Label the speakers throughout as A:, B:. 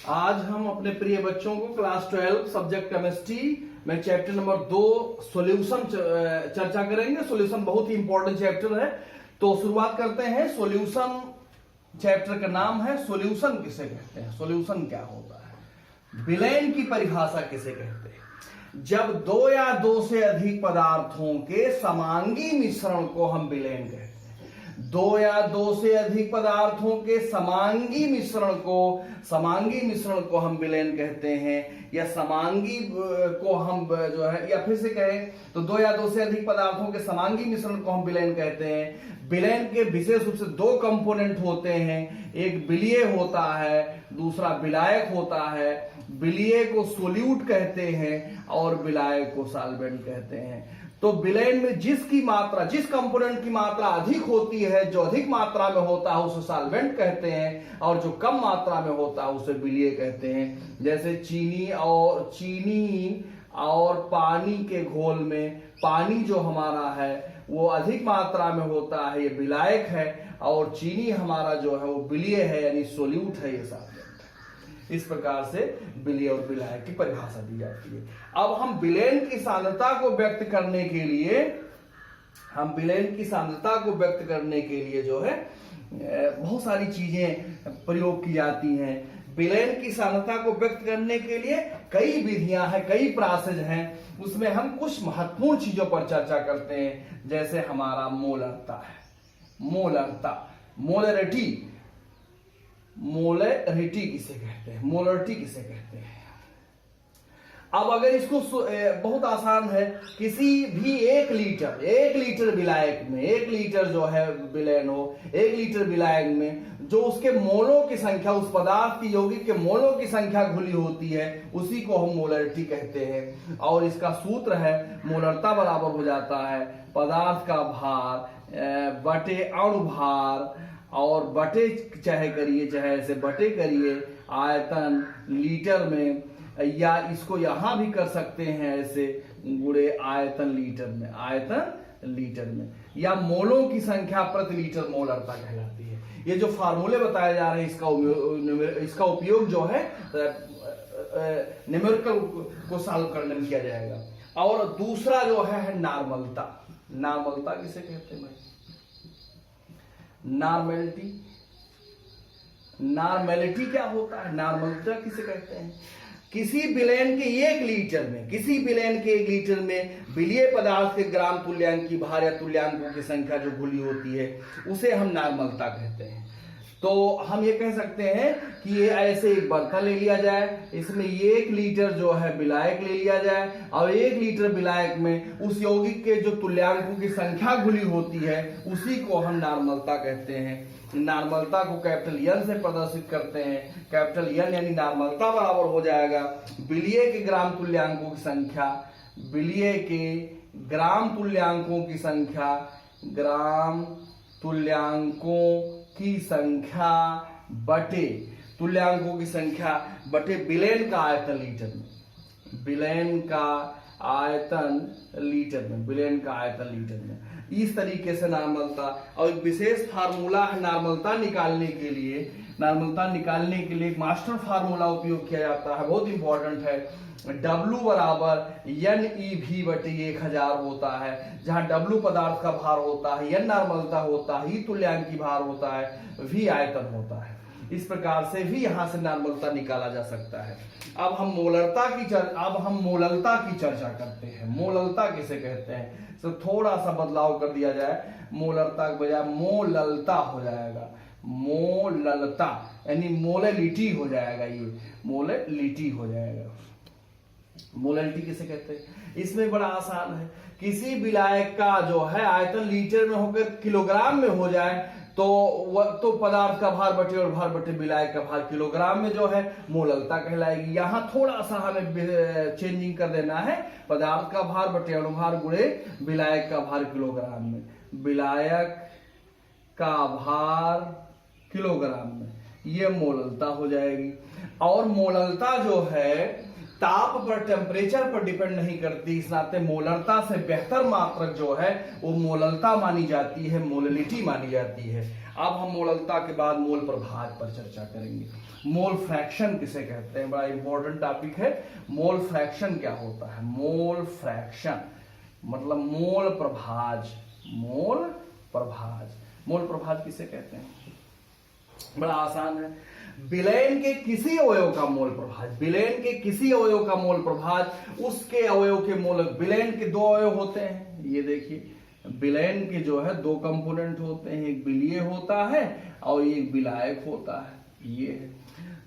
A: आज हम अपने प्रिय बच्चों को क्लास 12 सब्जेक्ट केमिस्ट्री में चैप्टर नंबर 2 सॉल्यूशन चर्चा करेंगे। सॉल्यूशन बहुत ही इंपॉर्टेंट चैप्टर है, तो शुरुआत करते हैं। सॉल्यूशन चैप्टर का नाम है सॉल्यूशन किसे कहते हैं। सॉल्यूशन क्या होता है, विलयन की परिभाषा किसे कहते हैं। जब दो या दो से अधिक पदार्थों के समांगी मिश्रण को हम विलयन कहते हैं। दो या दो से अधिक पदार्थों के समांगी मिश्रण को हम विलयन कहते हैं, या समांगी को हम जो है, या फिर से कहें तो दो या दो से अधिक पदार्थों के समांगी मिश्रण को हम विलयन कहते हैं। विलयन के विशेष रूप से दो कंपोनेंट होते हैं, एक विलीय होता है, दूसरा विलायक होता है। विलीय को सोल्यूट कहते हैं और विलायक को सॉल्वेंट कहते हैं। तो विलयन में जिसकी मात्रा, जिस कंपोनेंट की मात्रा अधिक होती है, जो अधिक मात्रा में होता है उसे सॉल्वेंट कहते हैं, और जो कम मात्रा में होता है उसे विलीय कहते हैं। जैसे चीनी और पानी के घोल में पानी जो हमारा है वो अधिक मात्रा में होता है, ये विलायक है, और चीनी हमारा जो है वो विलीय है, यानी सोल्यूट है, ये सॉल्वेंट। इस प्रकार से विलीय और विलायक की परिभाषा दी जाती है। अब हम विलयन की सांद्रता को व्यक्त करने के लिए जो है बहुत सारी चीजें प्रयोग की जाती हैं। विलयन की सांद्रता को व्यक्त करने के लिए कई विधियां हैं, कई प्रोसेस हैं। उसमें हम कुछ महत्वपूर्ण चीजों पर चर्चा करते हैं, जैसे हमारा मोलरता है, मोलरिटी किसे कहते हैं। अब अगर इसको बहुत आसान है, किसी भी एक लीटर विलायक में, 1 लीटर जो है विलयन हो, 1 लीटर विलायक में जो उसके मोलों की संख्या, उस पदार्थ की यौगिक के मोलों की संख्या घुली होती है, उसी को हम मोलरिटी कहते हैं। और इसका सूत्र है, मोलरता बराबर हो जाता है पदार्थ का भार बटे अणु भार, और बटे चाहे ऐसे बटे करिए आयतन लीटर में, या इसको यहां भी कर सकते हैं ऐसे गुणे आयतन लीटर में, या मोलों की संख्या प्रति लीटर मोलरता कहलाती है। ये जो फार्मूले बताए जा रहे हैं, इसका उपयोग जो है न्यूमेरिकल को सॉल्व करने में किया जाएगा। और दूसरा जो है नॉर्मलता किसे कहते हैं भाई? नॉर्मेलिटी क्या होता है, नॉर्मलता किसे कहते हैं? किसी विलयन के 1 लीटर में विलीय पदार्थ के ग्राम तुल्यांक की भार या तुल्यांकों की संख्या जो घुली होती है, उसे हम नॉर्मलता कहते हैं। तो हम ये कह सकते हैं कि ये ऐसे एक बर्तन ले लिया जाए, इसमें 1 लीटर जो है विलायक ले लिया जाए, और 1 लीटर विलायक में उस यौगिक के जो तुल्यांकों की संख्या घुली होती है, उसी को हम नॉर्मलता कहते हैं। नॉर्मलता को कैपिटल N से प्रदर्शित करते हैं। कैपिटल N यानी नॉर्मलता बराबर हो जाएगा विलीय के ग्राम तुल्यांकों की संख्या, बटे तुल्यांकों की संख्या बटे विलयन का आयतन लीटर में। इस तरीके से नॉर्मलता, और एक विशेष फार्मूला है नॉर्मलता निकालने के लिए एक मास्टर फार्मूला उपयोग किया जाता है, बहुत इंपॉर्टेंट है। W बराबर NeV बटे 1000 होता है, जहां W पदार्थ का भार होता है, N नॉर्मलता होता है, E तुल्यांक की भार होता है, V आयतन होता है। इस प्रकार से भी यहां से नॉर्मलता निकाला जा सकता है। अब हम मोललता की चर्चा करते हैं। मोललता किसे कहते हैं? तो थोड़ा सा बदलाव कर दिया जाए, मोलरता के बजाय मोललता हो जाएगा। मोललता यानी मोललिटी हो जाएगा, ये मोललिटी हो जाएगा। मोललिटी किसे कहते हैं? इसमें बड़ा आसान है, किसी विलायक का जो है आयतन लीटर में होकर किलोग्राम में हो जाए तो पदार्थ का भार बटे और भार बटे विलायक का भार किलोग्राम में जो है मोललता कहलाएगी। यहां थोड़ा सा हमें चेंजिंग कर देना है, पदार्थ का भार बटे अणुभार गुणे विलायक का भार किलोग्राम में, विलायक का भार किलोग्राम में, ये मोललता हो जाएगी। और मोललता जो है ताप पर, टेम्परेचर पर डिपेंड नहीं करती, इस नाते मोलरता से बेहतर मात्रक जो है वो मोललता मानी जाती है, मोललिटी मानी जाती है। अब हम मोललता के बाद मोल प्रभाज पर चर्चा करेंगे। मोल फ्रैक्शन किसे कहते हैं, बड़ा इंपॉर्टेंट टॉपिक है। मोल फ्रैक्शन क्या होता है? मोल फ्रैक्शन मतलब मोल प्रभाज। मोल प्रभाज, मोल प्रभाज किसे कहते हैं? बड़ा आसान है। विलयन के किसी अवयव का मोल प्रभाज, विलयन के किसी अवयव का मोल प्रभाज उसके अवयव के मोलक। विलयन के दो अवयव होते हैं, ये देखिए विलयन के जो है दो कंपोनेंट होते हैं, एक विलीय होता है और एक विलायक होता है, ये है।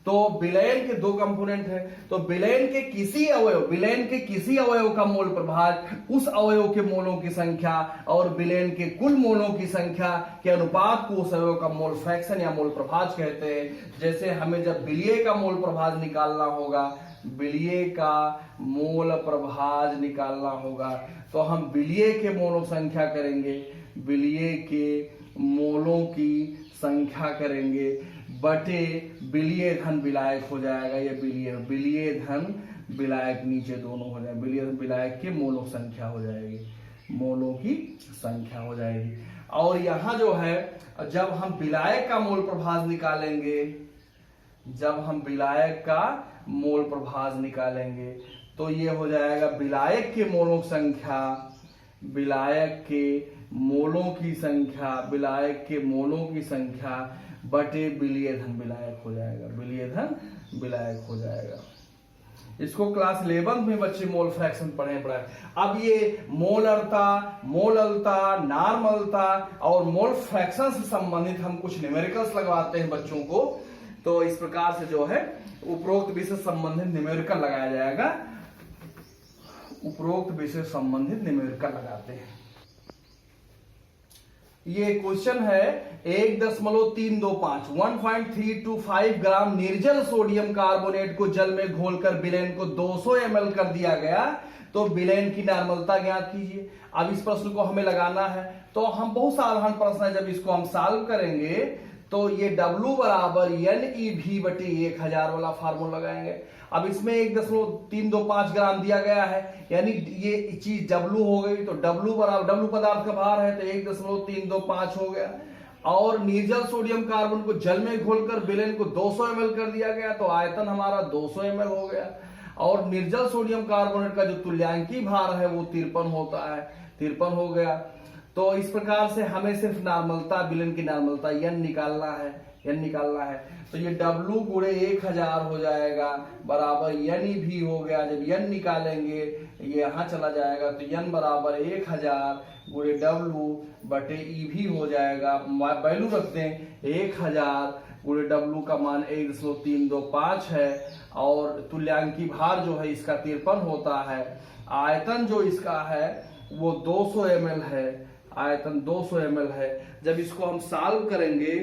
A: तो विलयन के दो कंपोनेंट है, तो विलयन के किसी अवयव, विलयन के किसी अवयव का मोल प्रभाज उस अवयव के मोलों की संख्या और विलयन के कुल मोलों की संख्या के अनुपात को उस अवयव का मोल फ्रैक्शन या मोल प्रभाज कहते हैं। जैसे हमें जब विलीय का मोल प्रभाज निकालना होगा, विलीय का मोल प्रभाज निकालना होगा तो हम विलीय के मोलों संख्या करेंगे, विलीय के मोलों की संख्या करेंगे बटे विलीय धन विलायक हो जाएगा। ये विलीय धन विलायक नीचे दोनों हो जाएंगे, विलीय धन विलायक के मोलों संख्या हो जाएगी, मोलों की संख्या हो जाएगी। और यहां जो है जब हम विलायक का मोल प्रभाज निकालेंगे, जब हम विलायक का मोल प्रभाज निकालेंगे तो ये हो जाएगा विलायक के मोलों संख्या, विलायक के मोलों की संख्या, विलायक के मोलों की संख्या बटे विलीय धन विलायक हो जाएगा, विलीय धन विलायक हो जाएगा। इसको क्लास 11 में बच्चे मोल फ्रैक्शन पढ़े पढ़ाए। अब ये मोलरता, मोललता, नॉर्मलता और मोल फ्रैक्शन से संबंधित हम कुछ न्यूमेरिकल्स लगवाते हैं बच्चों को। तो इस प्रकार से जो है उपरोक्त विषय संबंधित न्यूमेरिकल लगाया जाएगा, उपरोक्त विषय संबंधित न्यूमेरिकल लगाते हैं। ये क्वेश्चन है 1.325 1.325 ग्राम निर्जल सोडियम कार्बोनेट को जल में घोलकर विलयन को 200 ml कर दिया गया, तो विलयन की नॉर्मलता ज्ञात कीजिए। अब इस प्रश्न को हमें लगाना है, तो हम बहुत साधारण प्रश्न है, जब इसको हम सॉल्व करेंगे तो ये W बराबर NeV बटे 1000 वाला फार्मूला लगाएंगे। अब इसमें 1.325 ग्राम दिया गया है, यानी ये चीज W हो गई, तो W बराबर, W पदार्थ का भार है तो 1.325 हो गया। और निर्जल सोडियम कार्बन को जल में घोलकर विलयन को 200 ml कर दिया गया, तो आयतन हमारा 200 ml हो गया। और निर्जल सोडियम कार्बोनेट का जो तुल्यांकी भार है वो 53 होता है, 53 हो गया। तो इस प्रकार से हमें सिर्फ नॉर्मलता, विलयन की नॉर्मलता n निकालना है, n निकालना है। तो ये W गुणे 1000 हो जाएगा बराबर NeV हो गया। जब n निकालेंगे ये यहां चला जाएगा तो n बराबर 1000 गुणे W बटे EV हो जाएगा। वैल्यू रख दें 1000 गुणे W का मान 1.325 है और तुल्यांकी भार जो है इसका 53 होता है। आयतन जो इसका है वो 200 ml है, आयतन 200 ml है। जब इसको हम सॉल्व करेंगे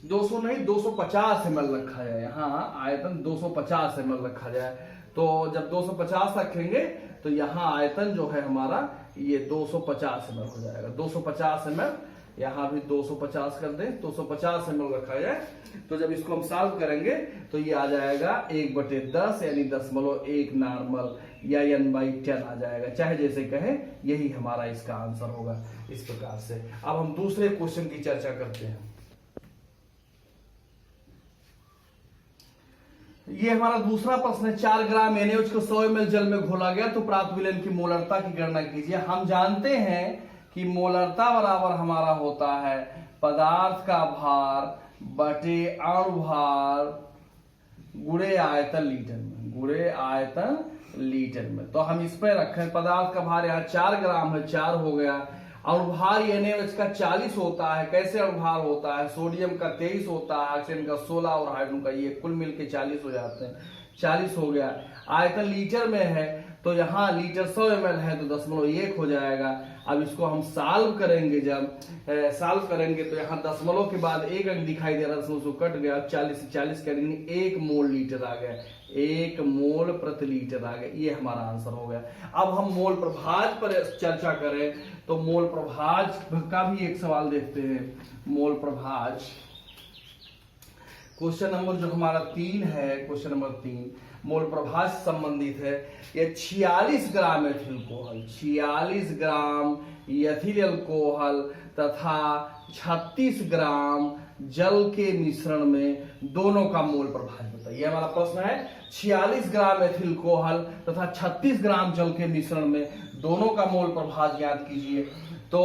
A: 200 नहीं 250 ml रखा जाए, यहाँ आयतन 250 ml रखा जाए। तो जब 250 रखेंगे तो यहाँ आयतन जो है हमारा ये 250 ml हो जाएगा। 250 ml, यहाँ भी 250 कर दें, 250 ml रखा जाए। तो जब इसको हम सॉल्व करेंगे तो ये आ जाएगा 1/10 यानी 10.1 नॉर्मल या n/10 आ जाएगा, चाहे जैसे कहें, यही हमारा इसका आंसर होगा। इस प्रकार से अब हम दूसरे क्वेश्चन की चर्चा करते हैं। ये हमारा दूसरा प्रश्न है, 4 ग्राम NaOH को 100 ml जल में घोला गया तो प्राप्त विलयन की मोलरता की गणना कीजिए। हम जानते हैं कि मोलरता बराबर हमारा होता है पदार्थ का भार बटे अणु भार गुणे आयतन लीटर में, गुणे आयतन लीटर में। तो हम इस पर रखें पदार्थ का भार यहाँ 4 ग्राम है, 4 हो गया। अणुभार NaOH का 40 होता है। कैसे अणुभार होता है? सोडियम का 23 होता है, ऑक्सीजन का 16 और हाइड्रोजन का, ये कुल मिलके 40 हो जाते हैं, 40 हो गया। आयतन लीटर में है तो यहाँ लीटर 100 ml है तो 0.1 हो जाएगा। अब इसको हम सॉल्व करेंगे, जब सॉल्व करेंगे तो यहाँ दशमलव के बाद 1 अंक दिखाई दे रहा है, दशमलव कट गया, 40 से 40 करेंगे 1 मोल लीटर आ गया, 1 मोल प्रति लीटर आ गया। ये हमारा आंसर हो गया। अब हम मोल प्रभाज पर चर्चा करें तो मोल प्रभाज का भी एक सवाल देखते हैं। मोल प्रभाज, क्वेश्चन नंबर जो हमारा 3 है, क्वेश्चन नंबर 3 मोल प्रभाव से संबंधित है। ये 46 ग्राम एथिल कोहल, 46 ग्राम एथिल अल्कोहल तथा 36 ग्राम जल के मिश्रण में दोनों का मोल प्रभाव बताइए। हमारा प्रश्न है 46 ग्राम एथिल कोहल तथा 36 ग्राम जल के मिश्रण में दोनों का मोल प्रभाव ज्ञात कीजिए। तो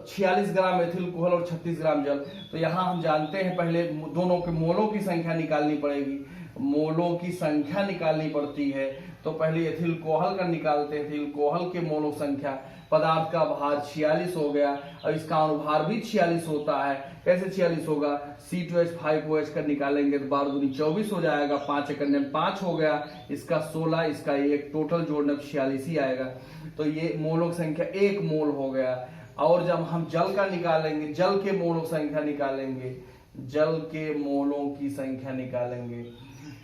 A: 46 ग्राम एथिल कोहल और 36 ग्राम जल, तो यहां हम जानते हैं पहले दोनों के मोलों की संख्या निकालनी पड़ेगी, मोलों की संख्या निकालनी पड़ती है। तो पहले एथिल कोहल का निकालते हैं। एथिल कोहल के मोलों संख्या, पदार्थ का भार 46 हो गया और इसका अनुभार भी 46 होता है। कैसे 46 होगा, C2H5OH का निकालेंगे तो 12 दूनी 24 हो जाएगा, 5 एकम में 5 हो गया, इसका 16, इसका 1, टोटल जोड़ने पर 46 ही आएगा। तो ये मोलों संख्या 1 मोल हो गया। और जब हम जल का निकालेंगे, जल के मोलों संख्या निकालेंगे, जल के मोलों की संख्या निकालेंगे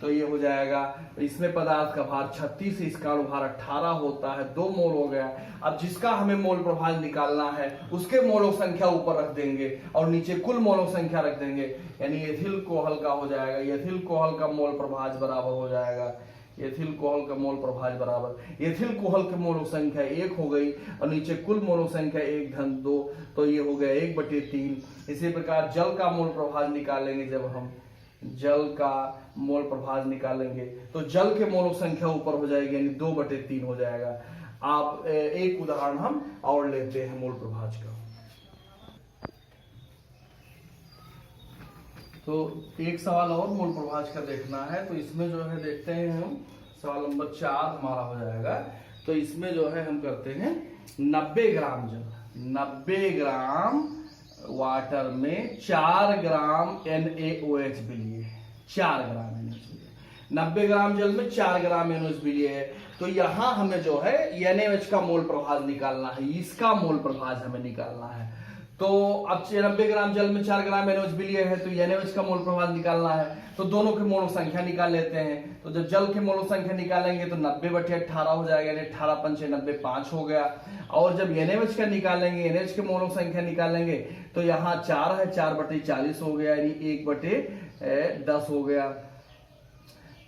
A: तो ये हो जाएगा, इसमें पदार्थ का भार 36, इसका अनुभार 18 होता है, 2 मोल हो गया। अब जिसका हमें मोल प्रभाव निकालना है उसके मोलों संख्या ऊपर रख देंगे और नीचे कुल मोलों संख्या रख देंगे, यानी एथिल कोहल का हो जाएगा। एथिल कोहल का मोल प्रभाव बराबर हो जाएगा, एथिल कोहल का मोल प्रभाव बराबर एथिल कोहल के मोलों संख्या 1 हो गई और नीचे कुल मोलों संख्या 1-2, तो ये हो गया 1/3। इसी प्रकार जल का मोल प्रभाव निकालेंगे, जब हम जल का मोल प्रभाव निकालेंगे तो जल के मोलों संख्या ऊपर हो जाएगी, यानी 2/3 हो जाएगा। आप एक उदाहरण हम और लेते हैं मोल प्रभाव का। तो एक सवाल और मोल प्रभाव का देखना है, तो इसमें जो है देखते हैं हम, सवाल नंबर 4 हमारा हो जाएगा। तो इसमें जो है हम करते हैं 90 ग्राम जल, 90 ग्राम वाटर में 4 ग्राम NaOH मिलिए, 4 ग्राम NaOH मिलिए। 90 ग्राम जल में 4 ग्राम NaOH मिलिए है। तो यहां हमें जो है NaOH का मोल प्रभाव निकालना है, इसका मोल प्रभाव हमें निकालना है। तो अब 90 ग्राम जल में 4 ग्राम NaOH मिलिए है, तो NaOH का मोल प्रभाव निकालना है। तो दोनों के मोलों संख्या निकाल लेते हैं। तो जब जल के मोलों संख्या निकालेंगे तो 90/18 हो जाएगा, यानी 18 पंचे 90, 5 हो गया। और जब NaOH का निकालेंगे, NaOH के मोलों संख्या निकालेंगे तो यहाँ 4 है, 4/40 हो गया, यानी 1/10 हो गया,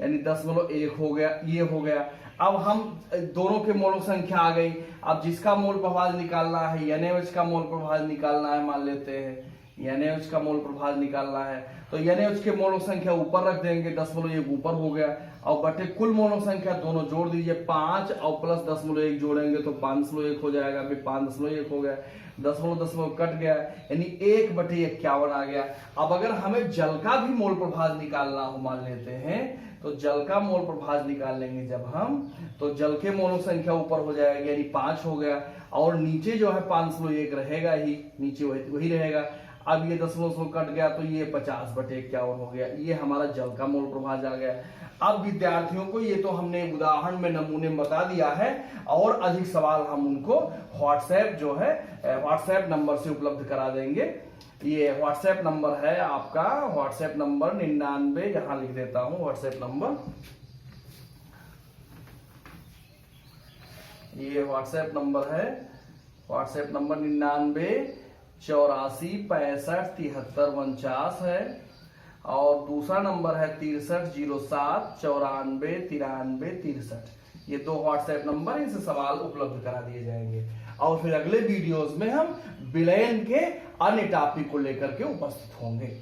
A: यानी 10.1 हो गया, ये हो गया। अब हम दोनों के मोलों संख्या आ गई। अब जिसका मोल प्रभाव निकालना है, NaOH का मोल प्रभाव निकालना है, मान लेते हैं NaOH का मोल प्रभाव निकालना है, तो NaOH के मोलों संख्या ऊपर रख देंगे, 10.1 ऊपर हो गया, और बटे कुल मोलों संख्या दोनों जोड़ दीजिए, 5 और प्लस 10.1 जोड़ेंगे तो 5.1 हो जाएगा, अभी 5.1 हो गया, 10.10 कट गया, यानी 1/51 आ गया। अब अगर हमें जल का भी मोल प्रभाव निकालना हो, मान लेते हैं, तो जल का मोल प्रभाव निकाल लेंगे जब हम, तो जल के मोलों संख्या ऊपर हो जाएगी, यानी 5 हो गया, और नीचे जो है 5.1 रहेगा ही, नीचे वही रहेगा। अब ये 10 कट गया तो ये 50/51 हो गया, ये हमारा जल का मोल प्रभाव आ गया। अब विद्यार्थियों को ये तो हमने उदाहरण में नमूने में बता दिया है, और अधिक सवाल हम उनको व्हाट्सएप जो है व्हाट्सएप नंबर से उपलब्ध करा देंगे। ये व्हाट्सएप नंबर है आपका, व्हाट्सएप नंबर 99, यहां लिख देता हूं व्हाट्सएप नंबर, ये व्हाट्सएप नंबर है, व्हाट्सएप नंबर 9984657349 है, और दूसरा नंबर है 6307949393। ये 2 व्हाट्सएप नंबर, इनसे सवाल उपलब्ध करा दिए जाएंगे। और फिर अगले वीडियोस में हम विलयन के अन्य टॉपिक को लेकर के उपस्थित होंगे।